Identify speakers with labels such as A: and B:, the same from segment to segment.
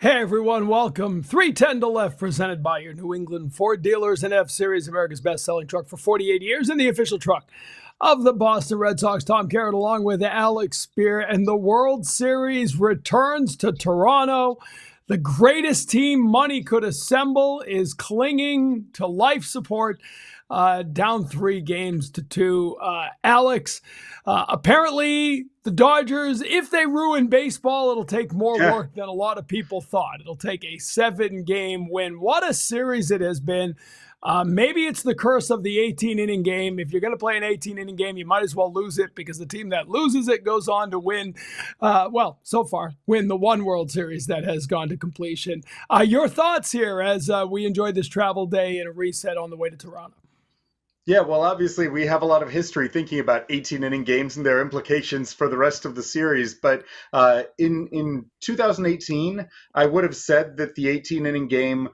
A: Hey everyone, welcome. 310 to left, presented by your New England Ford dealers and F-Series, America's best-selling truck for 48 years and the official truck of the Boston Red Sox. Tom Caron along with Alex Speier, and the World Series returns to Toronto. The greatest team money could assemble is clinging to life support. Down 3-2. Alex, apparently the Dodgers, if they ruin baseball, it'll take more work than a lot of people thought. It'll take a 7-game win. What a series it has been. Maybe it's the curse of the 18-inning game. If you're going to play an 18-inning game, you might as well lose it, because the team that loses it goes on to win, so far, win the one World Series that has gone to completion. Your thoughts here as we enjoy this travel day and a reset on the way to Toronto?
B: Yeah, well, obviously we have a lot of history thinking about 18-inning games and their implications for the rest of the series. But in 2018, I would have said that the 18-inning game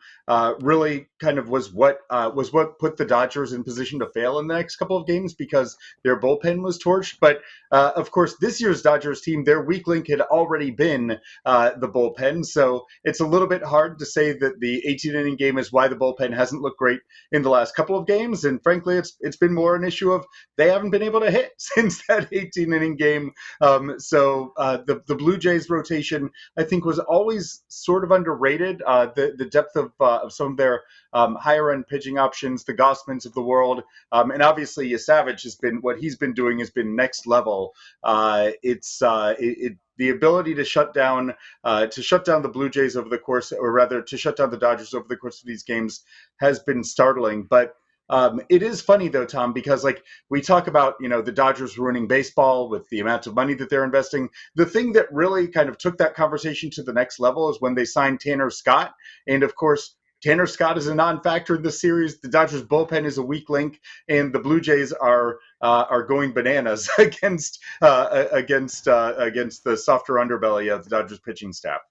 B: really kind of was what put the Dodgers in position to fail in the next couple of games, because their bullpen was torched. But of course, this year's Dodgers team, their weak link had already been the bullpen. So it's a little bit hard to say that the 18-inning game is why the bullpen hasn't looked great in the last couple of games. And frankly, it's been more an issue of they haven't been able to hit since that 18-inning game. The Blue Jays rotation, I think, was always sort of underrated. The depth of some of their higher end pitching options, the Gossmans of the world, and obviously Yusavage has been, what he's been doing has been next level. The ability to shut down the Blue Jays over the course, or rather to shut down the Dodgers over the course of these games, has been startling. But it is funny though, Tom, because like we talk about, the Dodgers ruining baseball with the amount of money that they're investing. The thing that really kind of took that conversation to the next level is when they signed Tanner Scott. And of course, Tanner Scott is a non-factor in this series. The Dodgers bullpen is a weak link, and the Blue Jays are going bananas against the softer underbelly of the Dodgers pitching staff.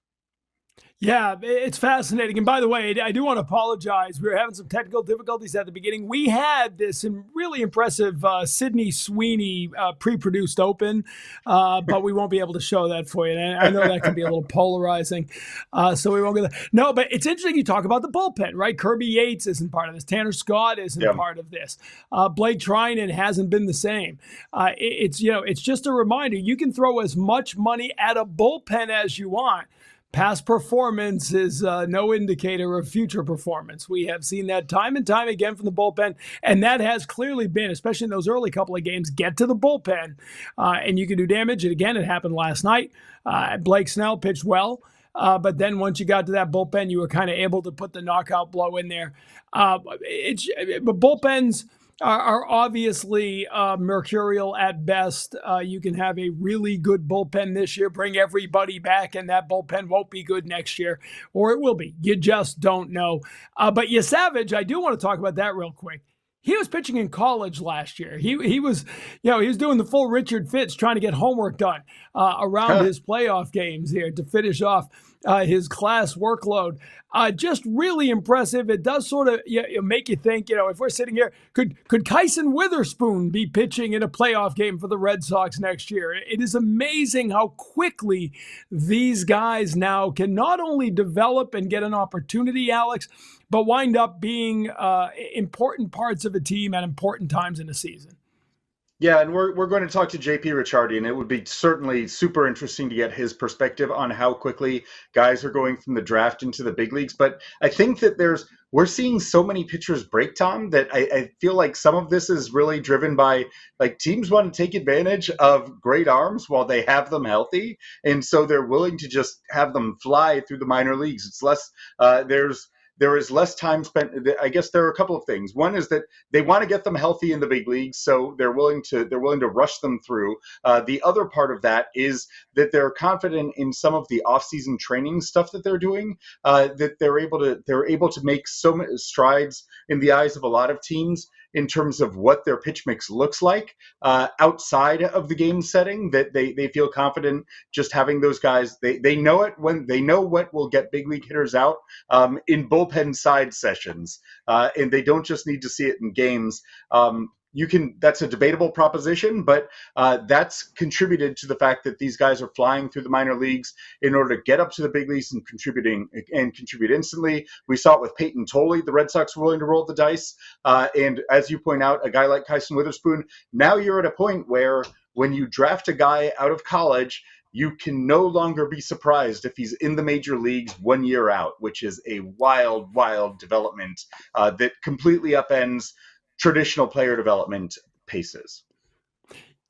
A: Yeah, it's fascinating. And by the way, I do want to apologize. We were having some technical difficulties at the beginning. We had this really impressive Sydney Sweeney pre-produced open, but we won't be able to show that for you. And I know that can be a little polarizing, so we won't get that. No, but it's interesting you talk about the bullpen, right? Kirby Yates isn't part of this. Tanner Scott isn't part of this. Blake Trinan hasn't been the same. It's just a reminder. You can throw as much money at a bullpen as you want. Past performance is no indicator of future performance. We have seen that time and time again from the bullpen, and that has clearly been, especially in those early couple of games, get to the bullpen, and you can do damage. And again, it happened last night. Blake Snell pitched well, but then once you got to that bullpen, you were kind of able to put the knockout blow in there. But bullpens are obviously mercurial at best. You can have a really good bullpen this year, bring everybody back, and that bullpen won't be good next year, or it will be. You just don't know. But Yusavage, I do want to talk about that real quick. He was pitching in college last year. He was doing the full Richard Fitz, trying to get homework done around his playoff games here to finish off his class workload. Just really impressive. It does sort of make you think, if we're sitting here, could Kyson Witherspoon be pitching in a playoff game for the Red Sox next year? It is amazing how quickly these guys now can not only develop and get an opportunity, Alex, but wind up being important parts of a team at important times in the season.
B: Yeah, and we're going to talk to JP Ricciardi, and it would be certainly super interesting to get his perspective on how quickly guys are going from the draft into the big leagues. But I think that we're seeing so many pitchers break, Tom, that I feel like some of this is really driven by, like, teams want to take advantage of great arms while they have them healthy, and so they're willing to just have them fly through the minor leagues. It's less there is less time spent. I guess there are a couple of things. One is that they want to get them healthy in the big leagues, so they're willing to rush them through. The other part of that is that they're confident in some of the offseason training stuff that they're doing. That they're able to make so many strides in the eyes of a lot of teams in terms of what their pitch mix looks like outside of the game setting, that they feel confident just having those guys. They know it when they know what will get big league hitters out in bullpen side sessions, and they don't just need to see it in games. that's a debatable proposition, but that's contributed to the fact that these guys are flying through the minor leagues in order to get up to the big leagues and contribute instantly. We saw it with Peyton Tolley. The Red Sox were willing to roll the dice. And as you point out, a guy like Kyson Witherspoon, now you're at a point where when you draft a guy out of college, you can no longer be surprised if he's in the major leagues 1 year out, which is a wild, wild development that completely upends traditional player development paces.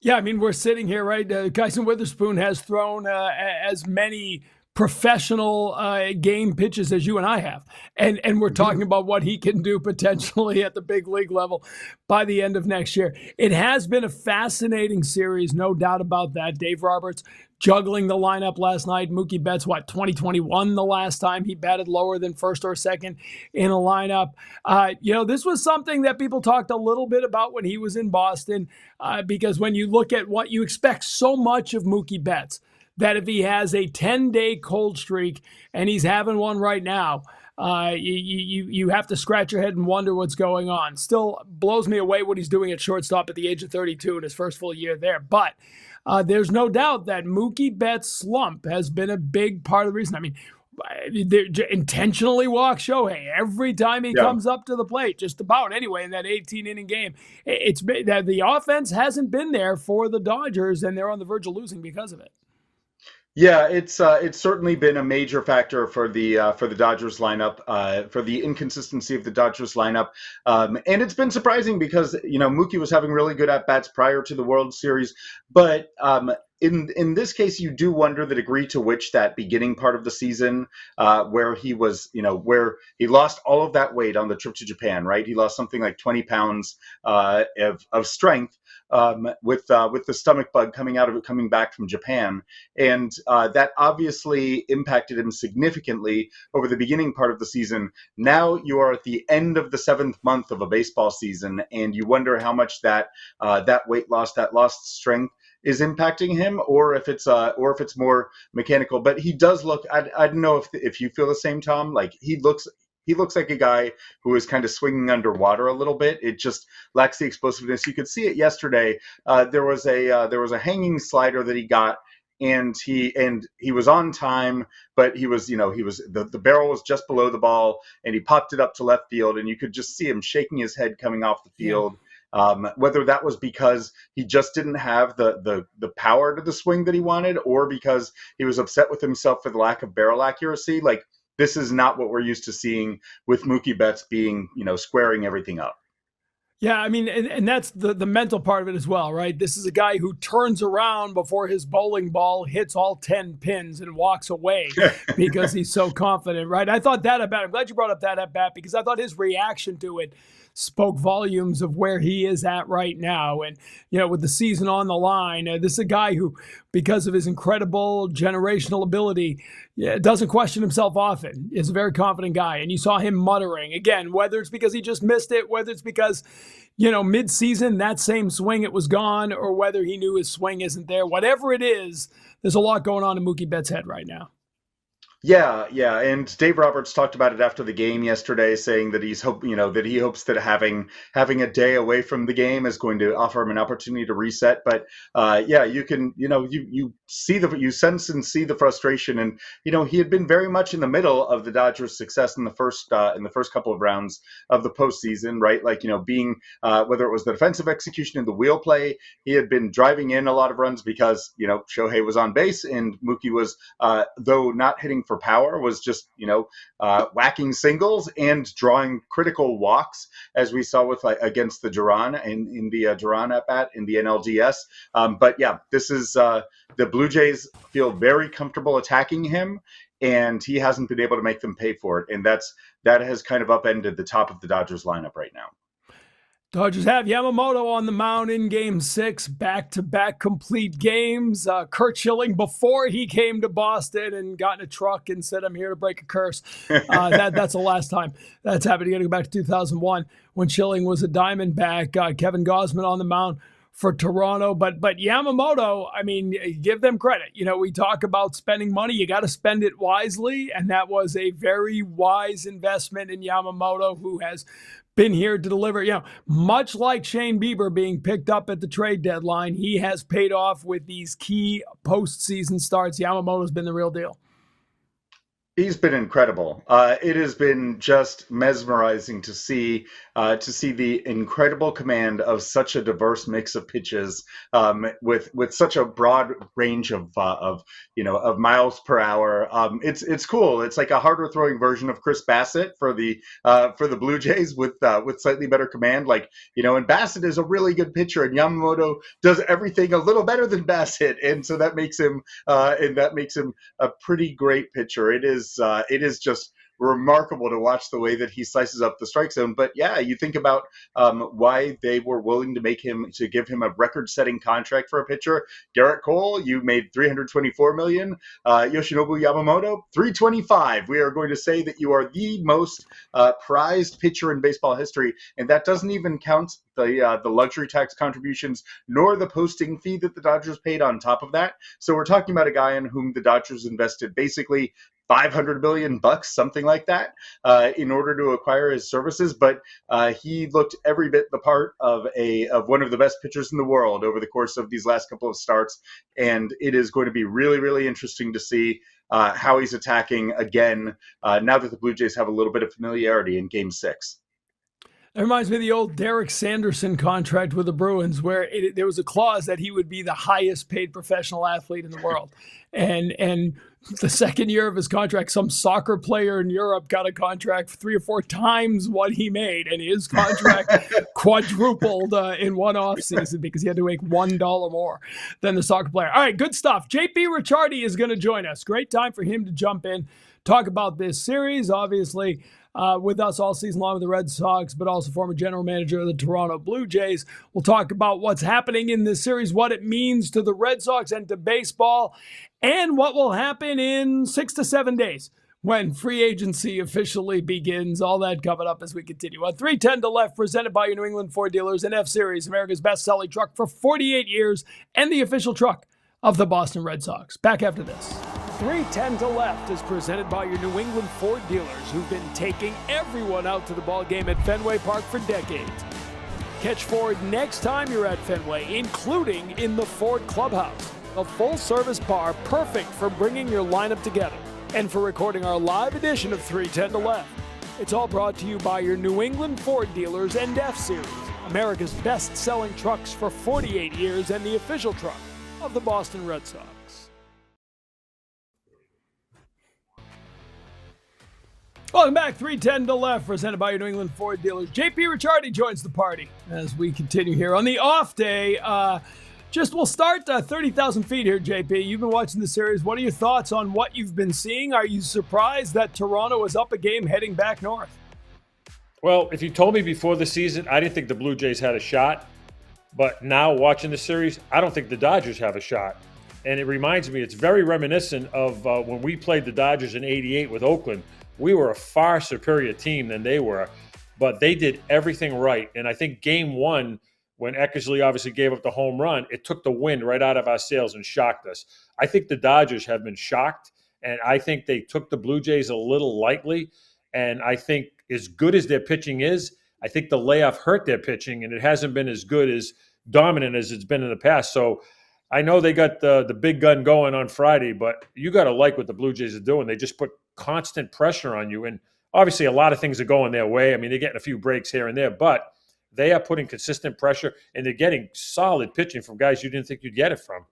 A: Yeah, I mean, we're sitting here, right? Kyson Witherspoon has thrown as many professional game pitches as you and I have. And we're talking about what he can do potentially at the big league level by the end of next year. It has been a fascinating series, no doubt about that. Dave Roberts juggling the lineup last night. Mookie Betts, 2021 the last time he batted lower than first or second in a lineup. This was something that people talked a little bit about when he was in Boston, because when you look at what you expect so much of Mookie Betts, that if he has a 10-day cold streak, and he's having one right now, you have to scratch your head and wonder what's going on. Still blows me away what he's doing at shortstop at the age of 32 in his first full year there. But there's no doubt that Mookie Betts' slump has been a big part of the reason. I mean, they intentionally walk Shohei every time he comes up to the plate, just about anyway, in that 18-inning game. It's been that the offense hasn't been there for the Dodgers, and they're on the verge of losing because of it.
B: Yeah, it's certainly been a major factor for the Dodgers lineup, for the inconsistency of the Dodgers lineup, and it's been surprising because Mookie was having really good at bats prior to the World Series, but in this case, you do wonder the degree to which that beginning part of the season, where he was, where he lost all of that weight on the trip to Japan, right? He lost something like 20 pounds of strength. With the stomach bug coming back from Japan, and that obviously impacted him significantly over the beginning part of the season. Now you are at the end of the 7th month of a baseball season, and you wonder how much that weight loss, that lost strength, is impacting him, or if it's more mechanical. But he does look. I don't know if you feel the same, Tom. Like he looks like a guy who is kind of swinging underwater a little bit. It just lacks the explosiveness. You could see it yesterday. There was a hanging slider that he got, and he was on time, but the barrel was just below the ball, and he popped it up to left field, and you could just see him shaking his head coming off the field. Yeah. Whether that was because he just didn't have the power to the swing that he wanted, or because he was upset with himself for the lack of barrel accuracy, like. This is not what we're used to seeing with Mookie Betts being, squaring everything up.
A: Yeah, I mean, and that's the mental part of it as well, right? This is a guy who turns around before his bowling ball hits all 10 pins and walks away because he's so confident, right? I thought that at-bat, I'm glad you brought up that at-bat, because I thought his reaction to it spoke volumes of where he is at right now. And, with the season on the line, this is a guy who, because of his incredible generational ability, doesn't question himself often, is a very confident guy. And you saw him muttering, again, whether it's because he just missed it, whether it's because, mid-season, that same swing, it was gone, or whether he knew his swing isn't there. Whatever it is, there's a lot going on in Mookie Betts' head right now.
B: Yeah, and Dave Roberts talked about it after the game yesterday, saying that he hopes that having a day away from the game is going to offer him an opportunity to reset. But you can you sense and see the frustration, and he had been very much in the middle of the Dodgers' success in the first couple of rounds of the postseason, right? Like being whether it was the defensive execution and the wheel play, he had been driving in a lot of runs because Shohei was on base and Mookie was though not hitting for power, was just whacking singles and drawing critical walks, as we saw with against the Duran in the Duran at bat in the NLDS. But yeah, this is the Blue Jays feel very comfortable attacking him, and he hasn't been able to make them pay for it, and that has kind of upended the top of the Dodgers lineup right now.
A: Dodgers have Yamamoto on the mound in Game 6, back-to-back complete games. Kurt Schilling, before he came to Boston and got in a truck and said, "I'm here to break a curse." That's the last time that's happened. You got to go back to 2001 when Schilling was a Diamondback. Kevin Gausman on the mound for Toronto. But Yamamoto, I mean, give them credit. We talk about spending money. You got to spend it wisely, and that was a very wise investment in Yamamoto, who has been here to deliver. Much like Shane Bieber being picked up at the trade deadline, he has paid off with these key postseason starts. Yamamoto's been the real deal.
B: He's been incredible. It has been just mesmerizing to see the incredible command of such a diverse mix of pitches, with such a broad range of miles per hour. It's cool. It's like a harder throwing version of Chris Bassett for the Blue Jays with slightly better command. And Bassett is a really good pitcher, and Yamamoto does everything a little better than Bassett, and so that makes him a pretty great pitcher. It is just remarkable to watch the way that he slices up the strike zone. But yeah, you think about why they were willing to give him a record-setting contract for a pitcher. Garrett Cole, you made $324 million. Yoshinobu Yamamoto, $325. We are going to say that you are the most prized pitcher in baseball history, and that doesn't even count the luxury tax contributions nor the posting fee that the Dodgers paid on top of that. So we're talking about a guy in whom the Dodgers invested basically $500 million, something like that, in order to acquire his services. But he looked every bit the part of one of the best pitchers in the world over the course of these last couple of starts. And it is going to be really, really interesting to see how he's attacking again now that the Blue Jays have a little bit of familiarity in Game 6.
A: It reminds me of the old Derek Sanderson contract with the Bruins, where there was a clause that he would be the highest paid professional athlete in the world. And the second year of his contract, some soccer player in Europe got a contract 3 or 4 times what he made, and his contract quadrupled in one offseason because he had to make $1 more than the soccer player. All right, good stuff. JP Ricciardi is going to join us. Great time for him to jump in, talk about this series, obviously. With us all season long with the Red Sox, but also former general manager of the Toronto Blue Jays. We'll talk about what's happening in this series, what it means to the Red Sox and to baseball, and what will happen in 6 to 7 days when free agency officially begins. All that coming up as we continue. On 310 to Left, presented by your New England Ford dealers and F-Series, America's best-selling truck for 48 years and the official truck of the Boston Red Sox. Back after this. 310 to Left is presented by your New England Ford dealers who've been taking everyone out to the ball game at Fenway Park for decades. Catch Ford next time you're at Fenway, including in the Ford Clubhouse, a full-service bar perfect for bringing your lineup together and for recording our live edition of 310 to Left. It's all brought to you by your New England Ford dealers and F-Series, America's best-selling trucks for 48 years and the official truck of the Boston Red Sox. Welcome back, 310 to Left, presented by your New England Ford dealers. JP Ricciardi joins the party as we continue here on the off day. We'll start 30,000 feet here, JP. You've been watching the series. What are your thoughts on what you've been seeing? Are you surprised that Toronto is up a game heading back north?
C: Well, if you told me before the season, I didn't think the Blue Jays had a shot. But now watching the series, I don't think the Dodgers have a shot. And it reminds me, it's very reminiscent of when we played the Dodgers in '88 with Oakland. We were a far superior team than they were, but they did everything right. And I think Game 1, when Eckersley obviously gave up the home run, it took the wind right out of our sails and shocked us. I think the Dodgers have been shocked, and I think they took the Blue Jays a little lightly. And I think as good as their pitching is, I think the layoff hurt their pitching, and it hasn't been as good as dominant as it's been in the past. So I know they got the big gun going on Friday, but you got to like what the Blue Jays are doing. They just put constant pressure on you. And obviously a lot of things are going their way. I mean, they're getting a few breaks here and there, but they are putting consistent pressure, and they're getting solid pitching from guys you didn't think you'd get it from.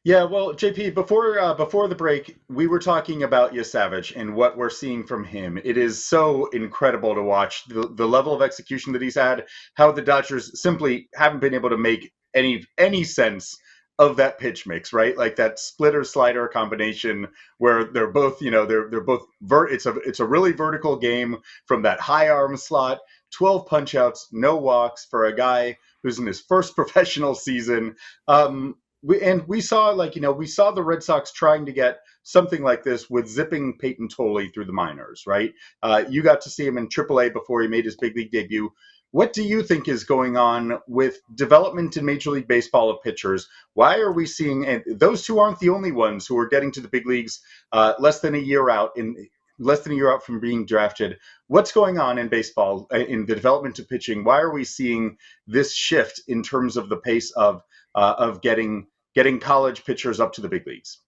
B: Yeah, well, JP, before the break, we were talking about Yusavage and what we're seeing from him. It is so incredible to watch the level of execution that he's had, how the Dodgers simply haven't been able to make any sense of that pitch mix, right? Like that splitter slider combination where they're both, they're both it's a really vertical game from that high arm slot, 12 punch outs, no walks for a guy who's in his first professional season. We saw the Red Sox trying to get something like this with zipping Peyton Tolley through the minors, right? You got to see him in AAA before he made his big league debut. What do you think is going on with development in Major League Baseball of pitchers? Why are we seeing, and those two aren't the only ones who are getting to the big leagues less than a year out out from being drafted. What's going on in baseball in the development of pitching? Why are we seeing this shift in terms of the pace of getting college pitchers up to the big leagues?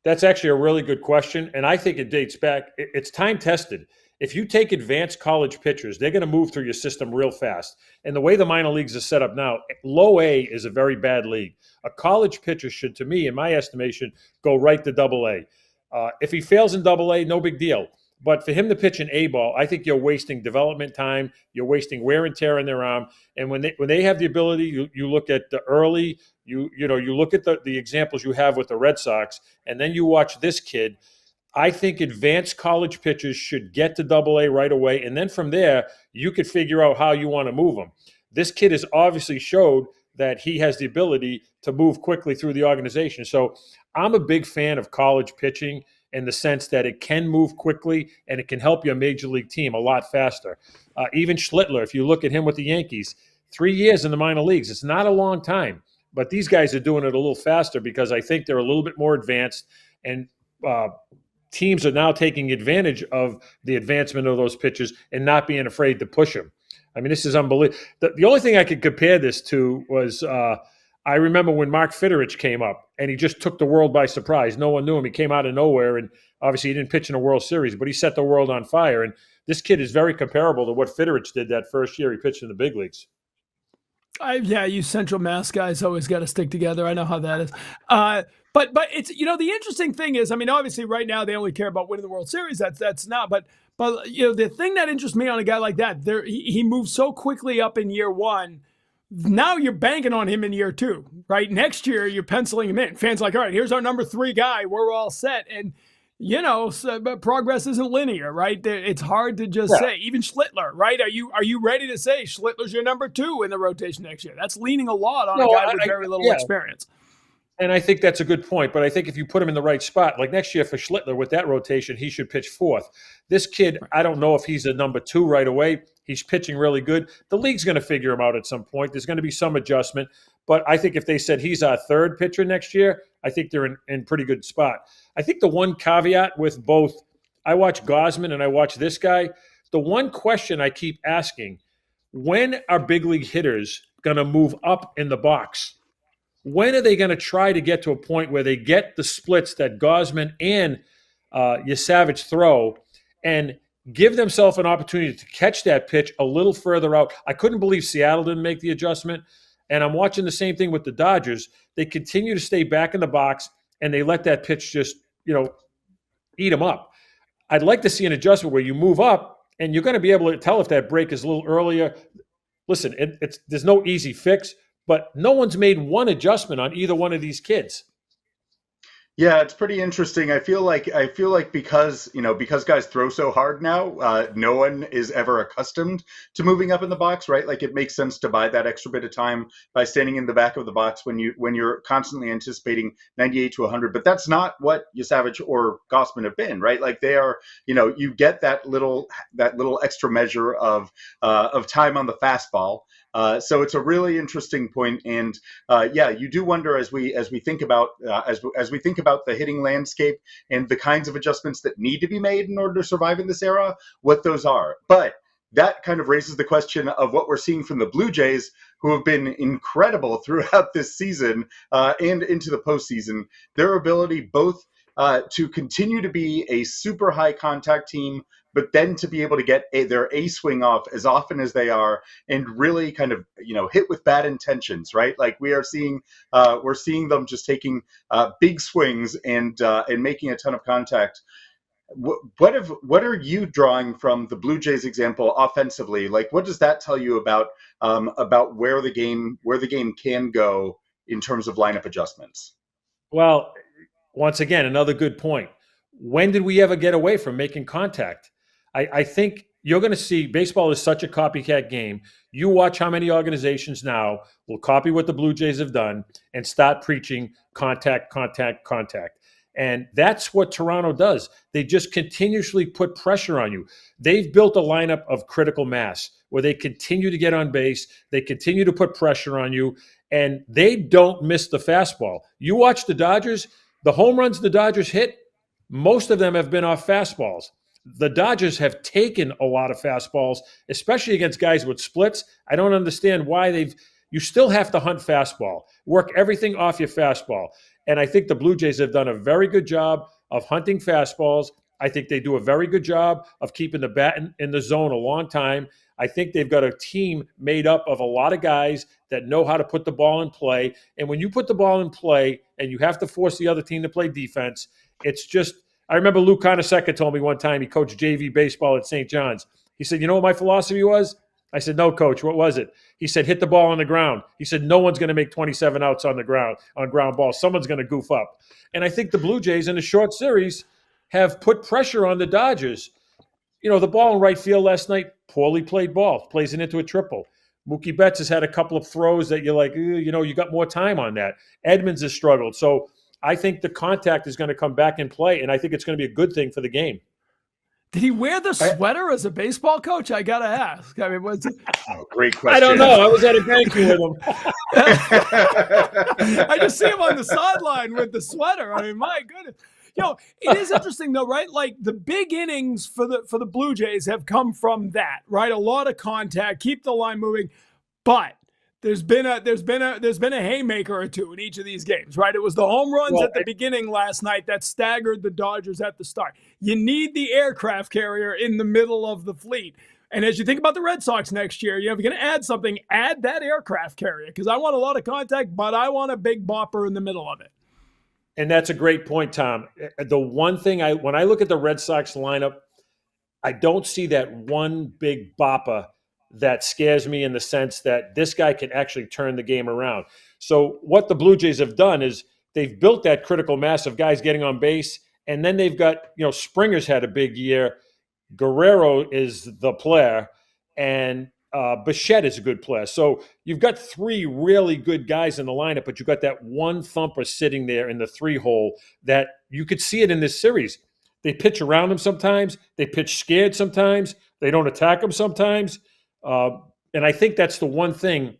C: That's actually a really good question, and I think it dates back. It's time tested. If you take advanced college pitchers, they're going to move through your system real fast. And the way the minor leagues are set up now, low A is a very bad league. A college pitcher should, to me, in my estimation, go right to double A. If he fails in double A, no big deal. But for him to pitch an A ball, I think you're wasting development time. You're wasting wear and tear in their arm. And when they have the ability, you look at the early, you look at the examples you have with the Red Sox, and then you watch this kid. I think advanced college pitchers should get to double A right away. And then from there, you could figure out how you want to move them. This kid has obviously showed that he has the ability to move quickly through the organization. So I'm a big fan of college pitching in the sense that it can move quickly and it can help your major league team a lot faster. Even Schlittler, if you look at him with the Yankees, 3 years in the minor leagues, it's not a long time. But these guys are doing it a little faster because I think they're a little bit more advanced, and teams are now taking advantage of the advancement of those pitchers and not being afraid to push them. I mean, this is unbelievable. The only thing I could compare this to was I remember when Mark Fidderich came up and he just took the world by surprise. No one knew him. He came out of nowhere, and obviously he didn't pitch in a World Series, but he set the world on fire. And this kid is very comparable to what Fidderich did that first year he pitched in the big leagues.
A: Yeah, you Central Mass guys always got to stick together. I know how that is. But it's, the interesting thing is, I mean, obviously right now they only care about winning the World Series. That's not. But the thing that interests me on a guy like that, he moves so quickly up in year one. Now you're banking on him in year two, right? Next year you're penciling him in. Fans like, all right, here's our number 3 guy. We're all set. And but progress isn't linear, right? It's hard to just say. Even Schlittler, right? Are you ready to say Schlittler's your number 2 in the rotation next year? That's leaning a lot on a guy with very little experience.
C: And I think that's a good point. But I think if you put him in the right spot, like next year for Schlittler with that rotation, he should pitch 4th. This kid, I don't know if he's a number 2 right away. He's pitching really good. The league's going to figure him out at some point. There's going to be some adjustment. But I think if they said he's our 3rd pitcher next year, I think they're in pretty good spot. I think the one caveat with both, I watch Gausman and I watch this guy. The one question I keep asking, when are big league hitters going to move up in the box? When are they going to try to get to a point where they get the splits that Gausman and Yusavage throw and give themselves an opportunity to catch that pitch a little further out? I couldn't believe Seattle didn't make the adjustment. And I'm watching the same thing with the Dodgers. They continue to stay back in the box, and they let that pitch just, eat them up. I'd like to see an adjustment where you move up, and you're going to be able to tell if that break is a little earlier. Listen, there's no easy fix, but no one's made one adjustment on either one of these kids.
B: Yeah, it's pretty interesting. I feel like because guys throw so hard now, no one is ever accustomed to moving up in the box, right? Like it makes sense to buy that extra bit of time by standing in the back of the box when you're constantly anticipating 98 to 100. But that's not what Yusavage or Gausman have been, right? Like they are, you get that little extra measure of time on the fastball. So it's a really interesting point, and you do wonder as we think about the hitting landscape and the kinds of adjustments that need to be made in order to survive in this era, what those are. But that kind of raises the question of what we're seeing from the Blue Jays, who have been incredible throughout this season and into the postseason. Their ability both to continue to be a super high contact team, but then to be able to get their A swing off as often as they are and really kind of, hit with bad intentions, right? Like we're seeing them just taking big swings and making a ton of contact. What are you drawing from the Blue Jays example offensively? Like, what does that tell you about where the game can go in terms of lineup adjustments?
C: Well, once again, another good point. When did we ever get away from making contact? I think you're going to see baseball is such a copycat game. You watch how many organizations now will copy what the Blue Jays have done and start preaching contact, contact, contact. And that's what Toronto does. They just continuously put pressure on you. They've built a lineup of critical mass where they continue to get on base. They continue to put pressure on you, and they don't miss the fastball. You watch the Dodgers, the home runs the Dodgers hit, most of them have been off fastballs. The Dodgers have taken a lot of fastballs, especially against guys with splits. I don't understand why you still have to hunt fastball, work everything off your fastball. And I think the Blue Jays have done a very good job of hunting fastballs. I think they do a very good job of keeping the bat in the zone a long time. I think they've got a team made up of a lot of guys that know how to put the ball in play. And when you put the ball in play and you have to force the other team to play defense, it's just – I remember Lou Conaseca told me one time, he coached JV baseball at St. John's. He said, you know what my philosophy was? I said, no, coach, what was it? He said, hit the ball on the ground. He said, no one's going to make 27 outs on the ground, on ground balls. Someone's going to goof up. And I think the Blue Jays in a short series have put pressure on the Dodgers. You know, the ball in right field last night, poorly played ball, plays it into a triple. Mookie Betts has had a couple of throws that you're like, you know, you got more time on that. Edmonds has struggled. So I think the contact is going to come back in play, and I think it's going to be a good thing for the game.
A: Did he wear the sweater as a baseball coach? I got to ask. I mean, was it?
B: Oh, great question.
C: I don't know. I was at a banquet with him.
A: I just see him on the sideline with the sweater. I mean, my goodness. It is interesting though, right? Like the big innings for the Blue Jays have come from that, right? A lot of contact, keep the line moving, but there's been a haymaker or two in each of these games, right? It was the home runs at the beginning last night that staggered the Dodgers at the start. You need the aircraft carrier in the middle of the fleet. And as you think about the Red Sox next year, you're going to add something, add that aircraft carrier, because I want a lot of contact, but I want a big bopper in the middle of it.
C: And that's a great point, Tom. The one thing when I look at the Red Sox lineup, I don't see that one big bopper that scares me in the sense that this guy can actually turn the game around. So what the Blue Jays have done is they've built that critical mass of guys getting on base, and then they've got, Springer's had a big year. Guerrero is the player, and Bichette is a good player. So you've got three really good guys in the lineup, but you've got that one thumper sitting there in the 3-hole that you could see it in this series. They pitch around him sometimes. They pitch scared sometimes. They don't attack him sometimes. And I think that's the one thing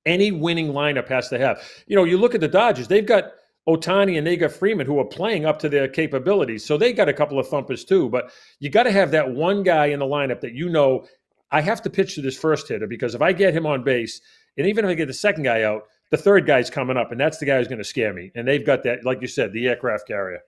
C: any winning lineup has to have. You look at the Dodgers, they've got Ohtani and they got Freeman who are playing up to their capabilities. So they got a couple of thumpers too. But you got to have that one guy in the lineup that I have to pitch to this first hitter, because if I get him on base, and even if I get the second guy out, the third guy's coming up, and that's the guy who's going to scare me. And they've got that, like you said, the aircraft carrier.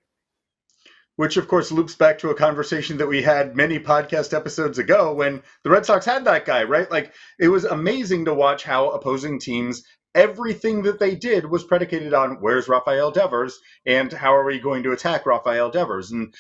B: Which, of course, loops back to a conversation that we had many podcast episodes ago when the Red Sox had that guy, right? Like, it was amazing to watch how opposing teams, everything that they did was predicated on where's Rafael Devers and how are we going to attack Rafael Devers. And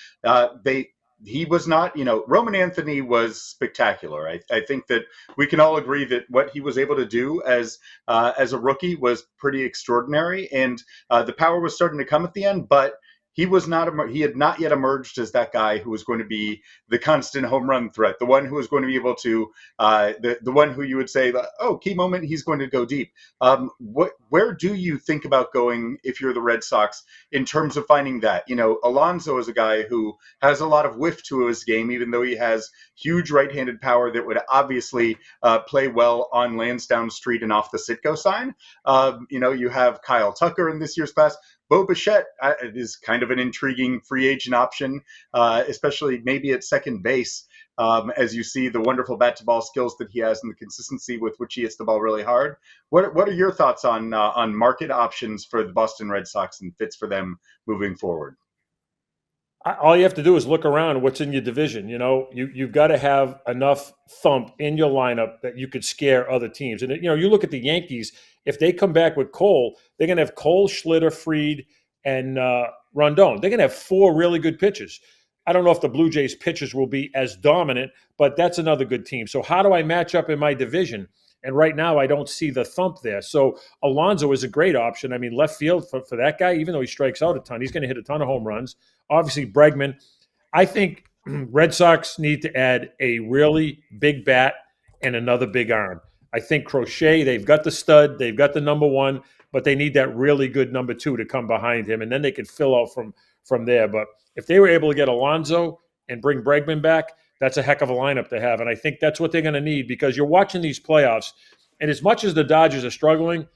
B: he was not, Roman Anthony was spectacular. I think that we can all agree that what he was able to do as a rookie was pretty extraordinary. And the power was starting to come at the end, but he had not yet emerged as that guy who was going to be the constant home run threat, the one who was going to be able to, the one who you would say, oh, key moment, he's going to go deep. Where do you think about going if you're the Red Sox in terms of finding that? Alonso is a guy who has a lot of whiff to his game, even though he has huge right-handed power that would obviously play well on Lansdowne Street and off the Citgo sign. You have Kyle Tucker in this year's class. Bo Bichette is kind of an intriguing free agent option, especially maybe at second base, as you see the wonderful bat-to-ball skills that he has and the consistency with which he hits the ball really hard. What are your thoughts on market options for the Boston Red Sox and fits for them moving forward?
C: All you have to do is look around what's in your division. You've got to have enough thump in your lineup that you could scare other teams. And, you look at the Yankees, if they come back with Cole, they're going to have Cole, Schlitter, Fried, and Rondon. They're going to have 4 really good pitchers. I don't know if the Blue Jays pitchers will be as dominant, but that's another good team. So how do I match up in my division? And right now, I don't see the thump there. So Alonso is a great option. I mean, left field for that guy, even though he strikes out a ton, he's going to hit a ton of home runs. Obviously, Bregman. I think Red Sox need to add a really big bat and another big arm. I think Crochet, they've got the stud, they've got the number 1, but they need that really good number 2 to come behind him, and then they could fill out from there. But if they were able to get Alonso and bring Bregman back, that's a heck of a lineup to have. And I think that's what they're going to need, because you're watching these playoffs, and as much as the Dodgers are struggling,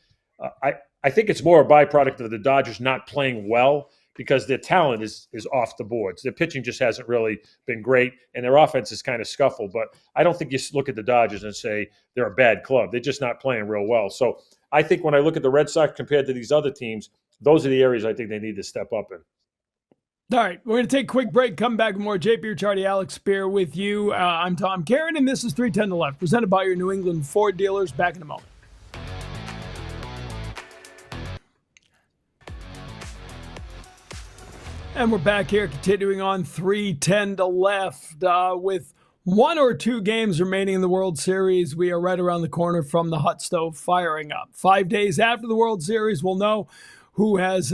C: I think it's more a byproduct of the Dodgers not playing well, because their talent is off the boards. Their pitching just hasn't really been great, and their offense is kind of scuffled. But I don't think you look at the Dodgers and say they're a bad club. They're just not playing real well. So I think when I look at the Red Sox compared to these other teams, those are the areas I think they need to step up in.
A: All right, we're going to take a quick break, come back with more JP Ricciardi, Alex Speier with you. I'm Tom Caron, and this is 310 to Left, presented by your New England Ford dealers. Back in a moment. And we're back here continuing on 310 to Left with 1 or 2 games remaining in the World Series. We are right around the corner from the hot stove firing up. 5 days after the World Series, we'll know who has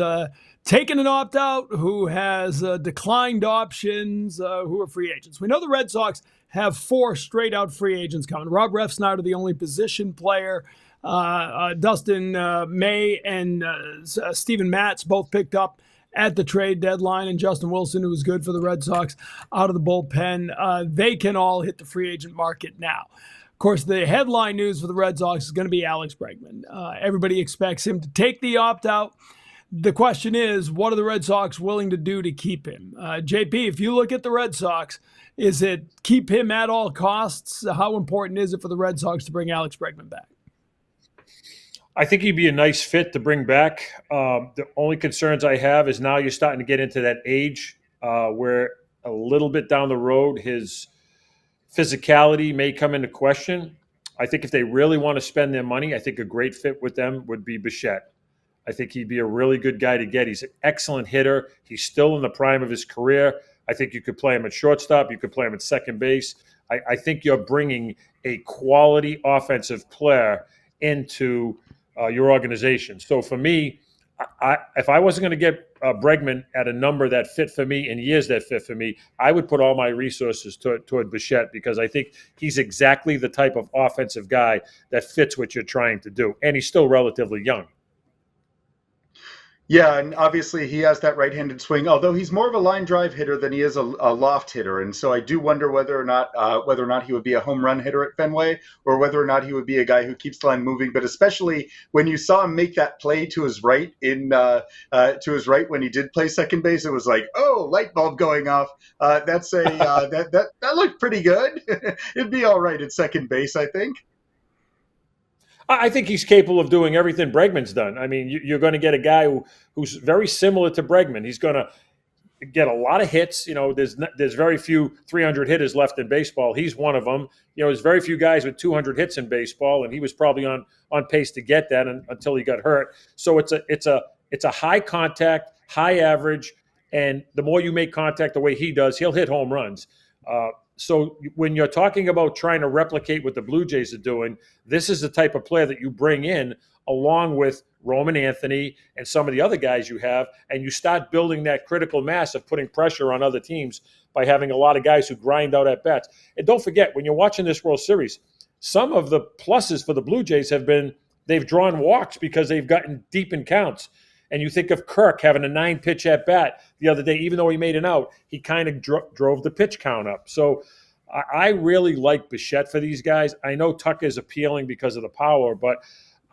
A: taken an opt-out, who has declined options, who are free agents. We know the Red Sox have 4 straight-out free agents coming. Rob Refsnyder, the only position player. Dustin May and Steven Matz both picked up at the trade deadline, and Justin Wilson, who was good for the Red Sox, out of the bullpen. They can all hit the free agent market now. Of course, the headline news for the Red Sox is going to be Alex Bregman. Everybody expects him to take the opt-out. The question is, what are the Red Sox willing to do to keep him? JP, if you look at the Red Sox, is it keep him at all costs? How important is it for the Red Sox to bring Alex Bregman back?
C: I think he'd be a nice fit to bring back. The only concerns I have is now you're starting to get into that age where a little bit down the road, his physicality may come into question. I think if they really want to spend their money, I think a great fit with them would be Bichette. I think he'd be a really good guy to get. He's an excellent hitter. He's still in the prime of his career. I think you could play him at shortstop. You could play him at second base. I think you're bringing a quality offensive player into your organization. So for me, if I wasn't going to get Bregman at a number that fit for me and years that fit for me, I would put all my resources toward Bichette, because I think he's exactly the type of offensive guy that fits what you're trying to do. And he's still relatively young.
B: Yeah, and obviously he has that right-handed swing, although he's more of a line drive hitter than he is a loft hitter. And so I do wonder whether or not he would be a home run hitter at Fenway, or whether or not he would be a guy who keeps the line moving. But especially when you saw him make that play to his right when he did play second base, it was like, oh, light bulb going off. That looked pretty good. It'd be all right at second base, I think.
C: I think he's capable of doing everything Bregman's done. I mean, you're going to get a guy who's very similar to Bregman. He's going to get a lot of hits. There's very few 300 hitters left in baseball. He's one of them. There's very few guys with 200 hits in baseball, and he was probably on pace to get that until he got hurt. So it's a high contact, high average, and the more you make contact the way he does, he'll hit home runs. So when you're talking about trying to replicate what the Blue Jays are doing, this is the type of player that you bring in along with Roman Anthony and some of the other guys you have, and you start building that critical mass of putting pressure on other teams by having a lot of guys who grind out at bats. And don't forget, when you're watching this World Series, some of the pluses for the Blue Jays have been they've drawn walks because they've gotten deep in counts. And you think of Kirk having a 9-pitch at bat the other day, even though he made an out, he kind of drove the pitch count up. So I really like Bichette for these guys. I know Tucker's appealing because of the power, but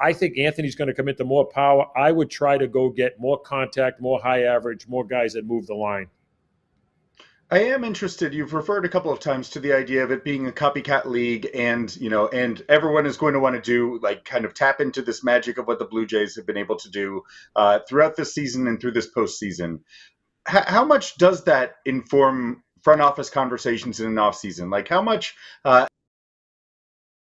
C: I think Anthony's going to come into more power. I would try to go get more contact, more high average, more guys that move the line.
B: I am interested. You've referred a couple of times to the idea of it being a copycat league, and everyone is going to want to do kind of tap into this magic of what the Blue Jays have been able to do throughout this season and through this postseason. How much does that inform front office conversations in an offseason? Like how much,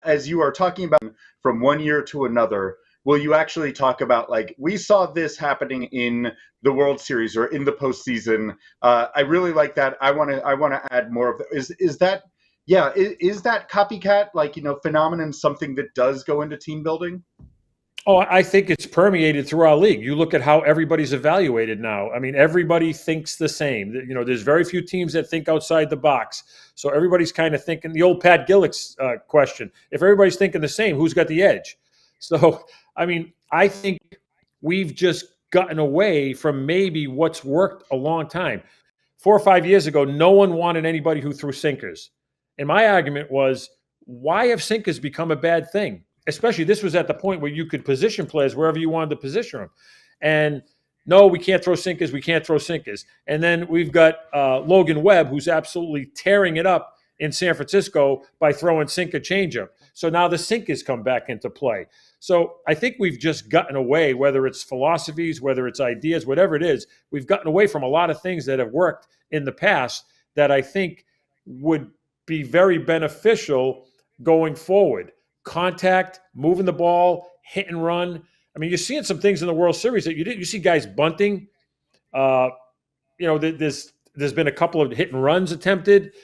B: as you are talking about from one year to another, will you actually talk about we saw this happening in the World Series or in the postseason? I really like that. I want to add more of that. Is that copycat phenomenon something that does go into team building?
C: Oh, I think it's permeated through our league. You look at how everybody's evaluated now. I mean, everybody thinks the same. There's very few teams that think outside the box. So everybody's kind of thinking the old Pat Gillick's question. If everybody's thinking the same, who's got the edge? So, I mean, I think we've just gotten away from maybe what's worked a long time. 4 or 5 years ago, no one wanted anybody who threw sinkers. And my argument was, why have sinkers become a bad thing? Especially this was at the point where you could position players wherever you wanted to position them. And no, we can't throw sinkers. We can't throw sinkers. And then we've got Logan Webb, who's absolutely tearing it up in San Francisco by throwing sinker changeup. So now the sinkers come back into play. So I think we've just gotten away, whether it's philosophies, whether it's ideas, whatever it is, we've gotten away from a lot of things that have worked in the past that I think would be very beneficial going forward. Contact, moving the ball, hit and run. I mean, you're seeing some things in the World Series that you didn't. You see guys bunting. There's been a couple of hit and runs attempted.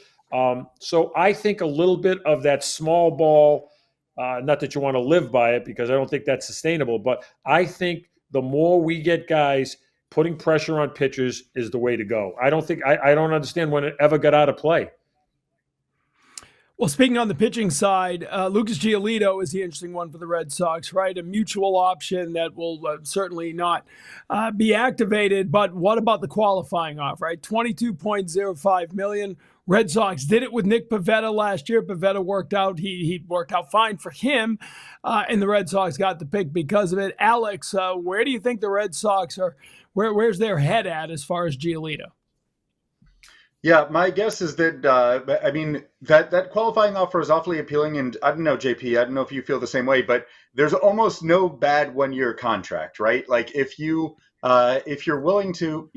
C: So I think a little bit of that small ball, not that you want to live by it because I don't think that's sustainable, but I think the more we get guys putting pressure on pitchers is the way to go. I don't understand when it ever got out of play.
A: Well, speaking on the pitching side, Lucas Giolito is the interesting one for the Red Sox, right? A mutual option that will certainly not be activated. But what about the qualifying offer, right? $22.05 million. Red Sox did it with Nick Pivetta last year. Pivetta worked out. He worked out fine for him, and the Red Sox got the pick because of it. Alex, where do you think the Red Sox are? Where's their head at as far as Giolito?
B: Yeah, my guess is that that qualifying offer is awfully appealing, and I don't know, JP, I don't know if you feel the same way, but there's almost no bad 1-year contract, right? Like if you're willing to,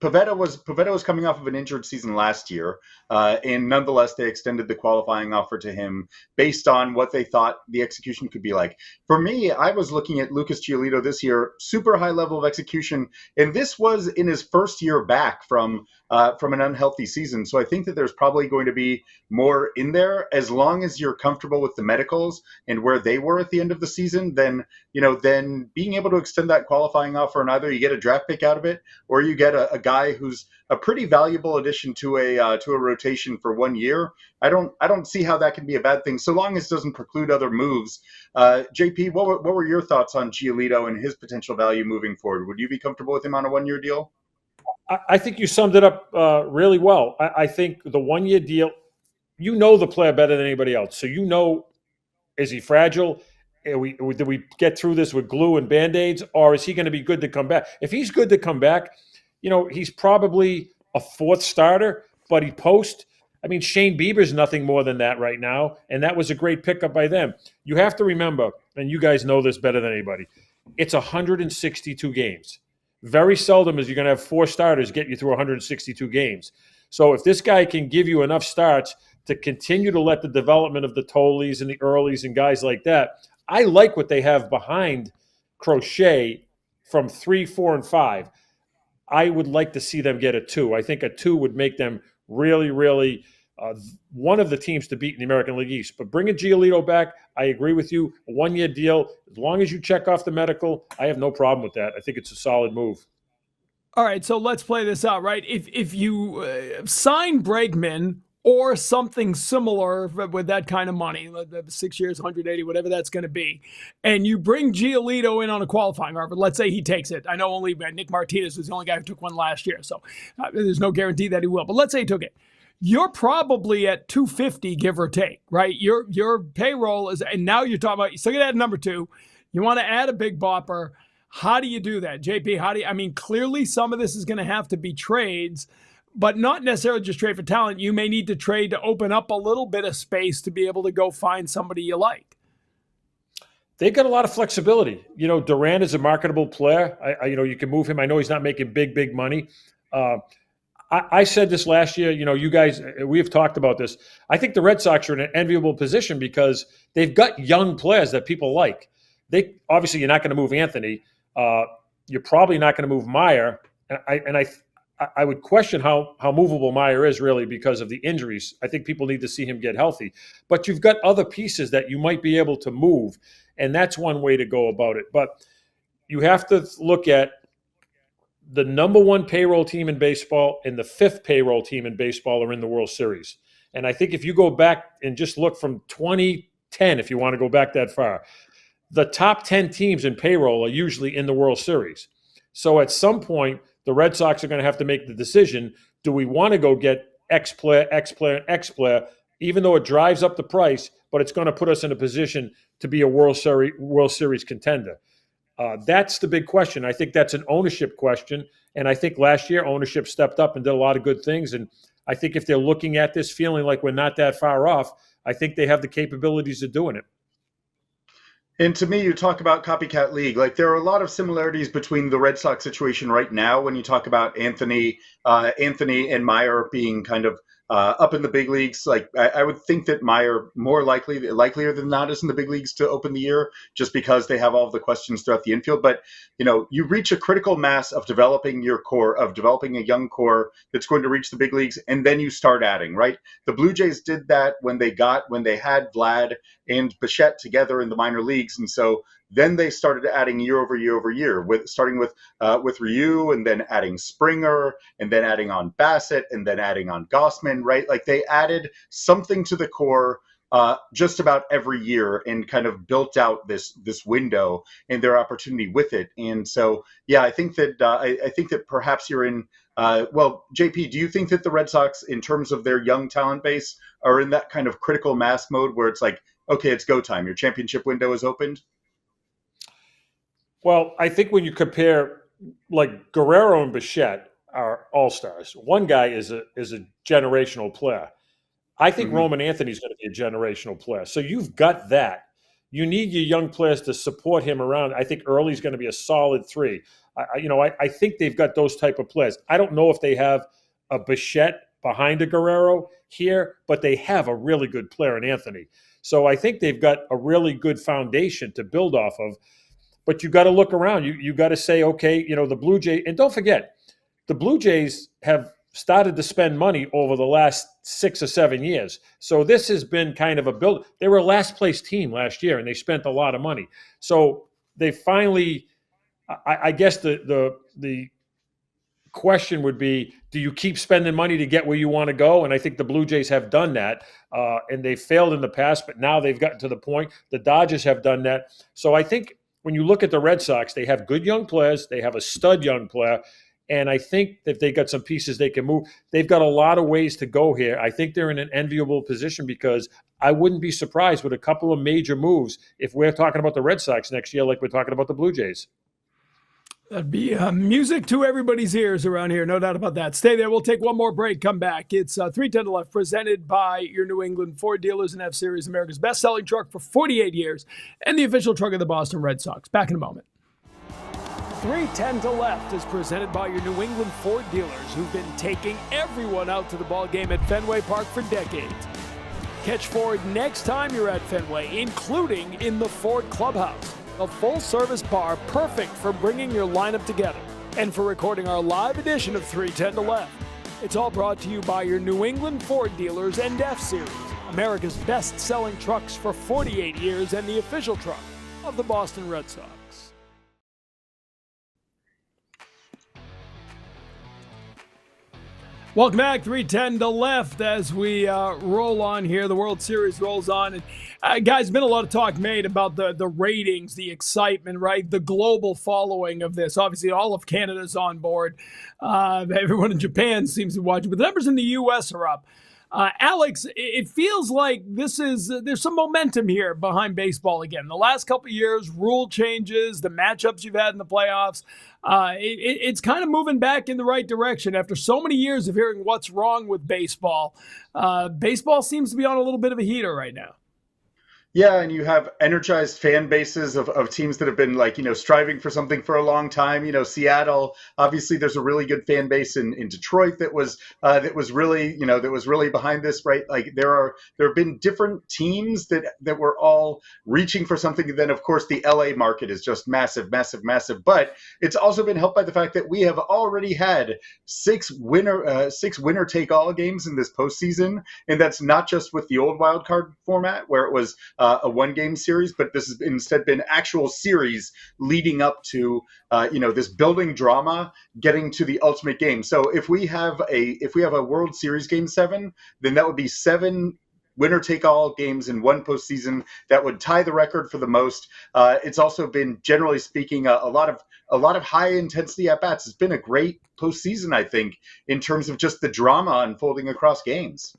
B: Pivetta was coming off of an injured season last year, and nonetheless they extended the qualifying offer to him based on what they thought the execution could be like. For me, I was looking at Lucas Giolito this year, super high level of execution, and this was in his first year back from an unhealthy season. So I think that there's probably going to be more in there as long as you're comfortable with the medicals and where they were at the end of the season. Then being able to extend that qualifying offer, and either you get a draft pick out of it or you get a guy who's a pretty valuable addition to a rotation for 1 year. I don't see how that can be a bad thing, so long as it doesn't preclude other moves. JP, what were your thoughts on Giolito and his potential value moving forward? Would you be comfortable with him on a 1-year deal?
C: I think you summed it up really well. I think the 1-year deal, you know the player better than anybody else. So is he fragile? Did we get through this with glue and Band-Aids, or is he going to be good to come back? If he's good to come back, he's probably a fourth starter, but he post. I mean, Shane Bieber's nothing more than that right now, and that was a great pickup by them. You have to remember, and you guys know this better than anybody, it's 162 games. Very seldom is you're going to have 4 starters get you through 162 games. So if this guy can give you enough starts to continue to let the development of the Tolleys and the Earlys and guys like that, I like what they have behind Crochet from 3, 4, and 5. I would like to see them get a 2. I think a 2 would make them really, really one of the teams to beat in the American League East. But bringing Giolito back, I agree with you. A 1-year deal, as long as you check off the medical, I have no problem with that. I think it's a solid move.
A: All right, so let's play this out, right? If you sign Bregman or something similar with that kind of money, 6 years, 180, whatever that's going to be, and you bring Giolito in on a qualifying offer, let's say he takes it. I know only Nick Martinez was the only guy who took one last year, so there's no guarantee that he will. But let's say he took it. You're probably at 250, give or take, right? Your payroll is, and now you're talking about, you still got to add number 2. You want to add a big bopper. How do you do that? JP, clearly some of this is going to have to be trades, but not necessarily just trade for talent. You may need to trade to open up a little bit of space to be able to go find somebody you like.
C: They've got a lot of flexibility. Durant is a marketable player. You can move him. I know he's not making big money. I said this last year, you guys, we have talked about this. I think the Red Sox are in an enviable position because they've got young players that people like. Obviously, you're not going to move Anthony. You're probably not going to move Meyer. And I would question how movable Meyer is really because of the injuries. I think people need to see him get healthy. But you've got other pieces that you might be able to move, and that's one way to go about it. But you have to look at the number 1 payroll team in baseball and the 5th payroll team in baseball are in the World Series. And I think if you go back and just look from 2010, if you want to go back that far, the top 10 teams in payroll are usually in the World Series. So at some point, the Red Sox are going to have to make the decision, do we want to go get X player, X player, X player, even though it drives up the price, but it's going to put us in a position to be a World Series contender. That's the big question. I think that's an ownership question. And I think last year ownership stepped up and did a lot of good things. And I think if they're looking at this feeling like we're not that far off, I think they have the capabilities of doing it.
B: And to me, you talk about copycat league. Like there are a lot of similarities between the Red Sox situation right now when you talk about Anthony and Meyer being kind of up in the big leagues. Like I would think that Meyer more likelier than not is in the big leagues to open the year, just because they have all of the questions throughout the infield. But you reach a critical mass of developing your core, of developing a young core that's going to reach the big leagues, and then you start adding. Right, the Blue Jays did that when they had Vlad and Bichette together in the minor leagues, and so then they started adding year over year over year, starting with Ryu, and then adding Springer, and then adding on Bassett, and then adding on Gossman. Right, like they added something to the core just about every year and kind of built out this window and their opportunity with it. And so, yeah, I think that perhaps you're in. Well, JP, do you think that the Red Sox, in terms of their young talent base, are in that kind of critical mass mode where it's like, okay, it's go time. Your championship window is opened?
C: Well, I think when you compare, like Guerrero and Bichette are all-stars. One guy is a generational player. I think Roman Anthony's going to be a generational player. So you've got that. You need your young players to support him around. I think Early's going to be a solid 3. I think they've got those type of players. I don't know if they have a Bichette behind a Guerrero here, but they have a really good player in Anthony. So I think they've got a really good foundation to build off of. But you got to look around. You got to say, okay, the Blue Jays, and don't forget, the Blue Jays have started to spend money over the last 6 or 7 years. So this has been kind of a build. They were a last place team last year, and they spent a lot of money. So they finally, I guess the question would be, do you keep spending money to get where you want to go? And I think the Blue Jays have done that, and they've failed in the past, but now they've gotten to the point. The Dodgers have done that. So I think when you look at the Red Sox, they have good young players. They have a stud young player. And I think that they got some pieces they can move. They've got a lot of ways to go here. I think they're in an enviable position because I wouldn't be surprised with a couple of major moves if we're talking about the Red Sox next year like we're talking about the Blue Jays.
A: That'd be music to everybody's ears around here, no doubt about that. Stay there. We'll take one more break, come back. It's 310 to Left, presented by your New England Ford dealers and F-Series, America's best-selling truck for 48 years, and the official truck of the Boston Red Sox. Back in a moment. 310 to Left is presented by your New England Ford dealers, who've been taking everyone out to the ball game at Fenway Park for decades. Catch Ford next time you're at Fenway, including in the Ford Clubhouse, a full-service bar perfect for bringing your lineup together and for recording our live edition of 310 to Left. It's all brought to you by your New England Ford dealers and F-Series, America's best-selling trucks for 48 years and the official truck of the Boston Red Sox. Welcome back, 310 to Left, as we roll on here. The World Series rolls on. And guys, been a lot of talk made about the ratings, the excitement, right? The global following of this. Obviously, all of Canada's on board. Everyone in Japan seems to be watching, but the numbers in the U.S. are up. Alex, it feels like there's some momentum here behind baseball again. The last couple of years, rule changes, the matchups you've had in the playoffs, it's kind of moving back in the right direction after so many years of hearing what's wrong with baseball. Baseball seems to be on a little bit of a heater right now.
B: Yeah, and you have energized fan bases of teams that have been striving for something for a long time. Seattle, obviously there's a really good fan base in Detroit that was really behind this, right? Like there have been different teams that were all reaching for something. And then of course the LA market is just massive, massive, massive. But it's also been helped by the fact that we have already had six winner take all games in this postseason. And that's not just with the old wild card format where it was a one-game series, but this has instead been actual series leading up to this building drama getting to the ultimate game. So if we have a World Series Game 7, then that would be 7 winner-take-all games in one postseason. That would tie the record for the most. It's also been, generally speaking, a lot of high-intensity at-bats. It's been a great postseason, I think, in terms of just the drama unfolding across games.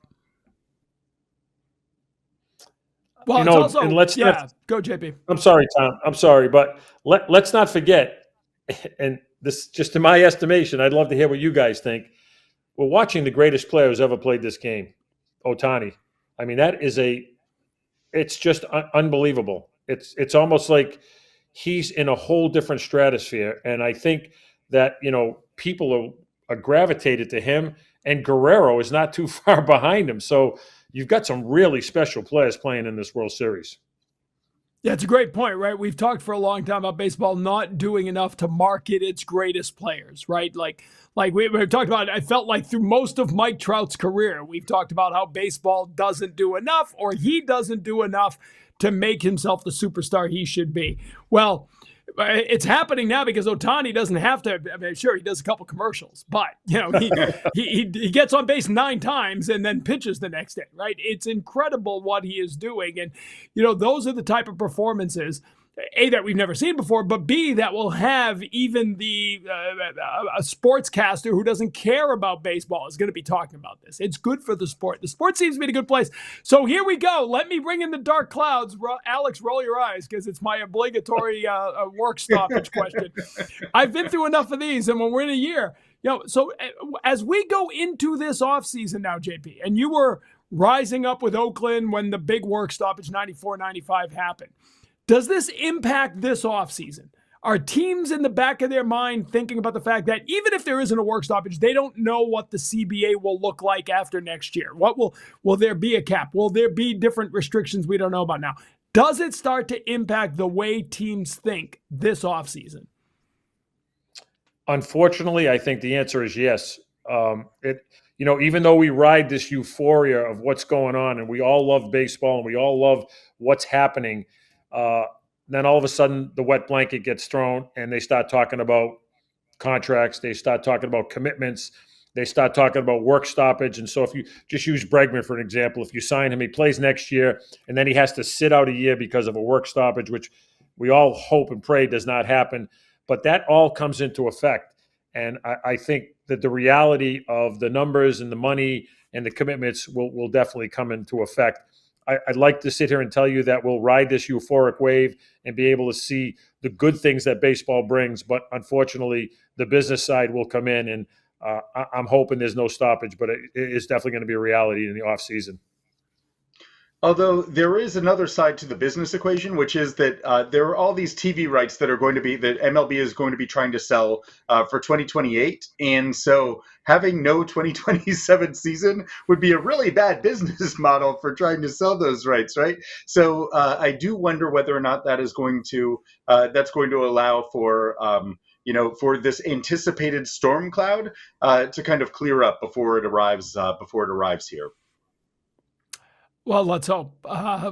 A: Well,
C: You
A: it's
C: know, and
A: also,
C: let's not.
A: yeah, go JP.
C: I'm sorry, Tom. I'm sorry, but let's not forget. And this, just in my estimation, I'd love to hear what you guys think. We're watching the greatest player who's ever played this game, Otani. I mean, it's just unbelievable. It's almost like he's in a whole different stratosphere, and I think that people are gravitated to him, and Guerrero is not too far behind him. So you've got some really special players playing in this World Series.
A: Yeah, it's a great point, right? We've talked for a long time about baseball not doing enough to market its greatest players, right? Like we've talked about, I felt like through most of Mike Trout's career, we've talked about how baseball doesn't do enough, or he doesn't do enough to make himself the superstar he should be. Well, it's happening now because Otani doesn't have to. I mean, sure, he does a couple commercials, but he gets on base 9 times and then pitches the next day, right? It's incredible what he is doing, and those are the type of performances, A, that we've never seen before, but B, that will have even a sportscaster who doesn't care about baseball is going to be talking about this. It's good for the sport. The sport seems to be in a good place. So here we go. Let me bring in the dark clouds. Alex, roll your eyes because it's my obligatory work stoppage question. I've been through enough of these, and when we're in a year, so as we go into this offseason now, JP, and you were rising up with Oakland when the big work stoppage 94-95 happened. Does this impact this offseason? Are teams in the back of their mind thinking about the fact that even if there isn't a work stoppage, they don't know what the CBA will look like after next year? What will there be a cap? Will there be different restrictions we don't know about now? Does it start to impact the way teams think this offseason?
C: Unfortunately, I think the answer is yes. Even though we ride this euphoria of what's going on and we all love baseball and we all love what's happening, then all of a sudden the wet blanket gets thrown and they start talking about contracts. They start talking about commitments. They start talking about work stoppage. And so if you just use Bregman for an example, if you sign him, he plays next year and then he has to sit out a year because of a work stoppage, which we all hope and pray does not happen. But that all comes into effect. And I think that the reality of the numbers and the money and the commitments will definitely come into effect. I'd like to sit here and tell you that we'll ride this euphoric wave and be able to see the good things that baseball brings. But unfortunately, the business side will come in, and I'm hoping there's no stoppage, but it is definitely going to be a reality in the offseason.
B: Although there is another side to the business equation, which is that there are all these TV rights that MLB is going to be trying to sell for 2028. And so having no 2027 season would be a really bad business model for trying to sell those rights, right? So I do wonder whether or not that is going to allow for for this anticipated storm cloud to kind of clear up before it arrives here.
A: Well, let's hope.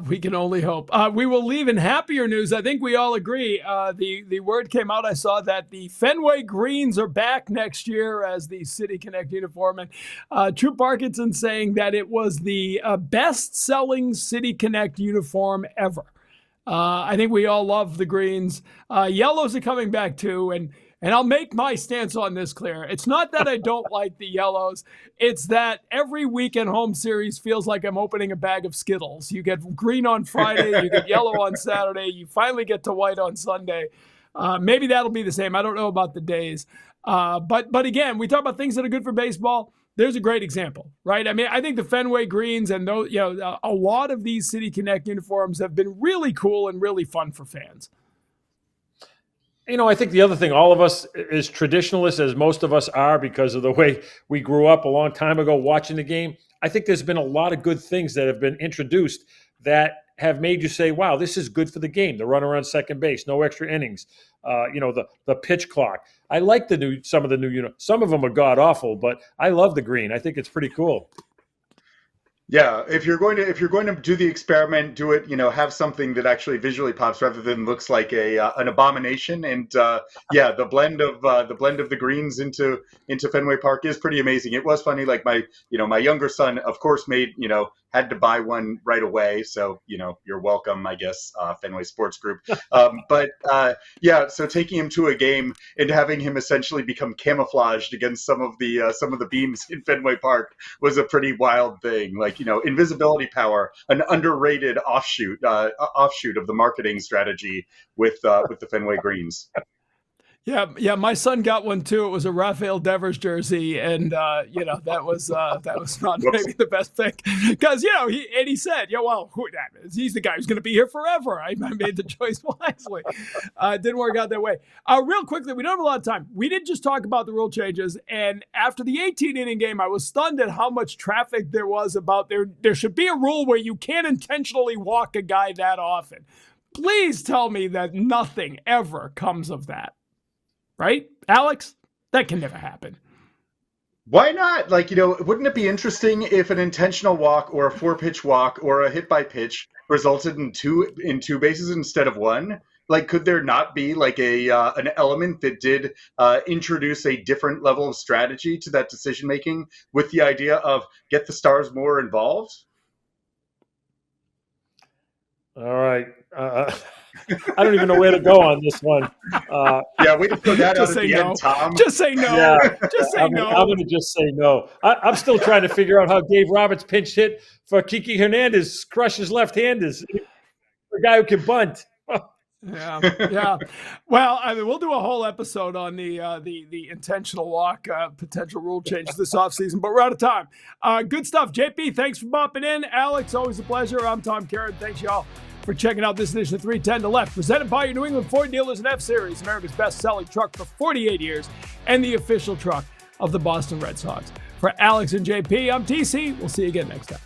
A: We can only hope. We will leave in happier news. I think we all agree. The word came out. I saw that the Fenway Greens are back next year as the City Connect uniform. And True Parkinson saying that it was the best-selling City Connect uniform ever. I think we all love the greens. Yellows are coming back too. And I'll make my stance on this clear. It's not that I don't like the yellows. It's that every weekend home series feels like I'm opening a bag of Skittles. You get green on Friday, you get yellow on Saturday, you finally get to white on Sunday. Maybe that'll be the same. I don't know about the days. But again, we talk about things that are good for baseball. There's a great example, right? I mean, I think the Fenway Greens and those, a lot of these City Connect uniforms have been really cool and really fun for fans.
C: I think the other thing, all of us, as traditionalists as most of us are because of the way we grew up a long time ago watching the game, I think there's been a lot of good things that have been introduced that have made you say, wow, this is good for the game. The runner on second base, no extra innings, the pitch clock. I like some of the new, some of them are god awful, but I love the green. I think it's pretty cool.
B: Yeah, if you're going to do the experiment, do it. Have something that actually visually pops rather than looks like an abomination. And the blend of the greens into Fenway Park is pretty amazing. It was funny. Like my younger son, of course, made had to buy one right away. So, you're welcome, I guess, Fenway Sports Group. So taking him to a game and having him essentially become camouflaged against some of the beams in Fenway Park was a pretty wild thing. Like, invisibility power, an underrated offshoot of the marketing strategy with the Fenway Greens.
A: Yeah. My son got one too. It was a Rafael Devers jersey, and that was not maybe the best thing because he said, he's the guy who's going to be here forever. I made the choice wisely. Didn't work out that way. Real quickly, we don't have a lot of time. We did just talk about the rule changes, and after the 18-inning game, I was stunned at how much traffic there was about there. There should be a rule where you can't intentionally walk a guy that often. Please tell me that nothing ever comes of that. Right, Alex? That can never happen.
B: Why not? Wouldn't it be interesting if an intentional walk or a 4-pitch walk or a hit by pitch resulted in two bases instead of one? Could there not be an element that did introduce a different level of strategy to that decision making with the idea of get the stars more involved?
C: All right. I don't even know where to go on this one.
B: We just throw that out at the end, Tom.
A: Just say no.
C: Yeah,
A: just say no.
C: I'm going to just say no. I'm still trying to figure out how Dave Roberts pinch hit for Kiki Hernandez crushes left-handers. A guy who can bunt.
A: Yeah. Well, we'll do a whole episode on the intentional walk potential rule change this offseason, but we're out of time. Good stuff. JP, thanks for bopping in. Alex, always a pleasure. I'm Tom Caron. Thanks, y'all, for checking out this edition of 310 to Left, presented by your New England Ford dealers and F-Series, America's best-selling truck for 48 years, and the official truck of the Boston Red Sox. For Alex and JP, I'm TC. We'll see you again next time.